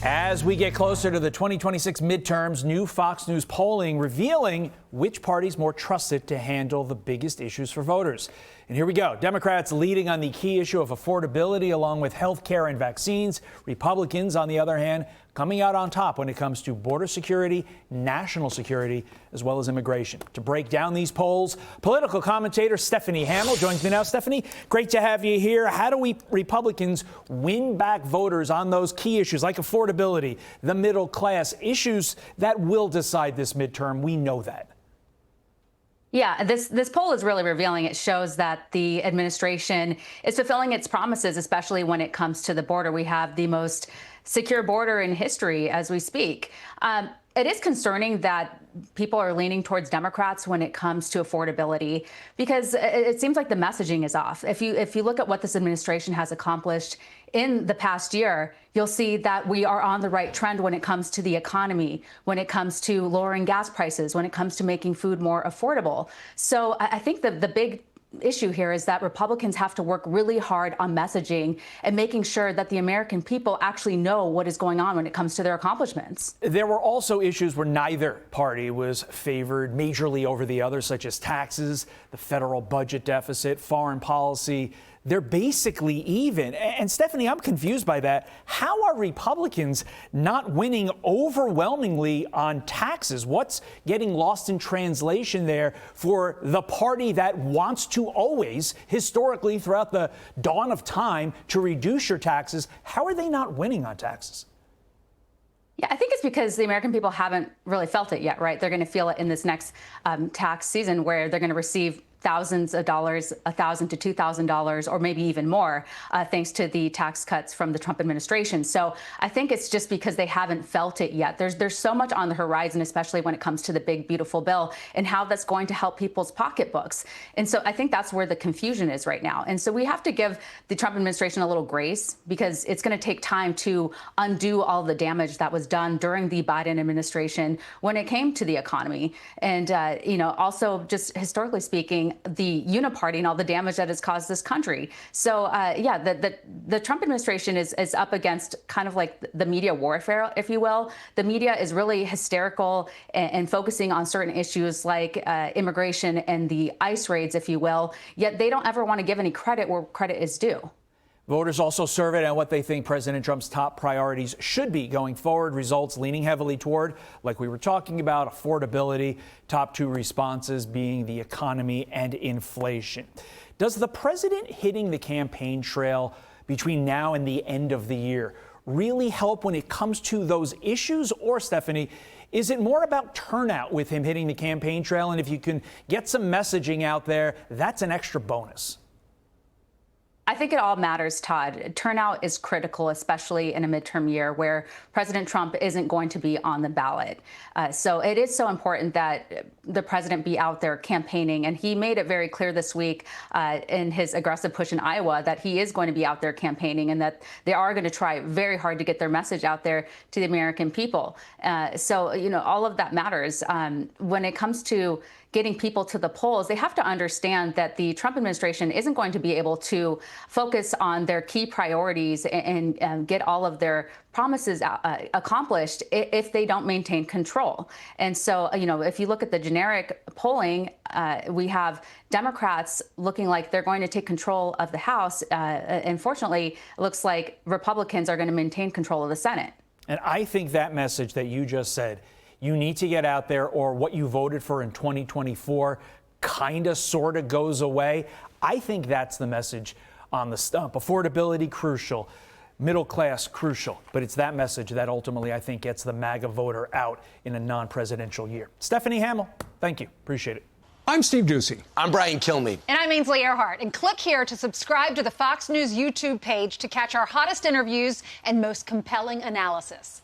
As we get closer to the 2026 midterms, new Fox News polling revealing which party's more trusted to handle the biggest issues for voters. And here we go. Democrats leading on the key issue of affordability along with health care and vaccines. Republicans, on the other hand, coming out on top when it comes to border security, national security, as well as immigration. To break down these polls, political commentator Stephanie Hamill joins me now. Stephanie, great to have you here. How do we Republicans win back voters on those key issues like affordability, the middle class, issues that will decide this midterm? We know that. Yeah, this poll is really revealing. It shows that the administration is fulfilling its promises, especially when it comes to the border. We have the most secure border in history as we speak. It is concerning that people are leaning towards Democrats when it comes to affordability, because it seems like the messaging is off. If you look at what this administration has accomplished in the past year, you'll see that we are on the right trend when it comes to the economy, when it comes to lowering gas prices, when it comes to making food more affordable. So I think the big issue here is that Republicans have to work really hard on messaging and making sure that the American people actually know what is going on when it comes to their accomplishments. There were also issues where neither party was favored majorly over the other, such as taxes, the federal budget deficit, foreign policy. They're basically even. And Stephanie, I'm confused by that. How are Republicans not winning overwhelmingly on taxes? What's getting lost in translation there for the party that wants to always, historically, throughout the dawn of time, to reduce your taxes? How are they not winning on taxes? Yeah, I think it's because the American people haven't really felt it yet, right? They're going to feel it in this next tax season, where they're going to receive thousands of dollars, $1,000 to $2,000, or maybe even more, thanks to the tax cuts from the Trump administration. So I think it's just because they haven't felt it yet. There's so much on the horizon, especially when it comes to the big, beautiful bill and how that's going to help people's pocketbooks. And so I think that's where the confusion is right now. And so we have to give the Trump administration a little grace, because it's going to take time to undo all the damage that was done during the Biden administration when it came to the economy. And, also just historically speaking, the uniparty and all the damage that has caused this country. So, the Trump administration is up against kind of like the media warfare, if you will. The media is really hysterical and focusing on certain issues like immigration and the ICE raids, if you will, yet they don't ever want to give any credit where credit is due. Voters also surveyed on what they think President Trump's top priorities should be going forward. Results leaning heavily toward, like we were talking about, affordability. Top two responses being the economy and inflation. Does the president hitting the campaign trail between now and the end of the year really help when it comes to those issues? Or, Stephanie, is it more about turnout with him hitting the campaign trail? And if you can get some messaging out there, that's an extra bonus. I think it all matters, Todd. Turnout is critical, especially in a midterm year where President Trump isn't going to be on the ballot. So it is so important that the president be out there campaigning. And he made it very clear this week in his aggressive push in Iowa that he is going to be out there campaigning and that they are going to try very hard to get their message out there to the American people. So all of that matters. When it comes to getting people to the polls, they have to understand that the Trump administration isn't going to be able to focus on their key priorities and get all of their promises accomplished if they don't maintain control. And so, if you look at the generic polling, we have Democrats looking like they're going to take control of the House. Unfortunately, it looks like Republicans are going to maintain control of the Senate. And I think that message that you just said, you need to get out there, or what you voted for in 2024 kind of sort of goes away. I think that's the message on the stump. Affordability, crucial. Middle class, crucial. But it's that message that ultimately, I think, gets the MAGA voter out in a non-presidential year. Stephanie Hamill, thank you. Appreciate it. I'm Steve Ducey. I'm Brian Kilmeade. And I'm Ainsley Earhart. And click here to subscribe to the Fox News YouTube page to catch our hottest interviews and most compelling analysis.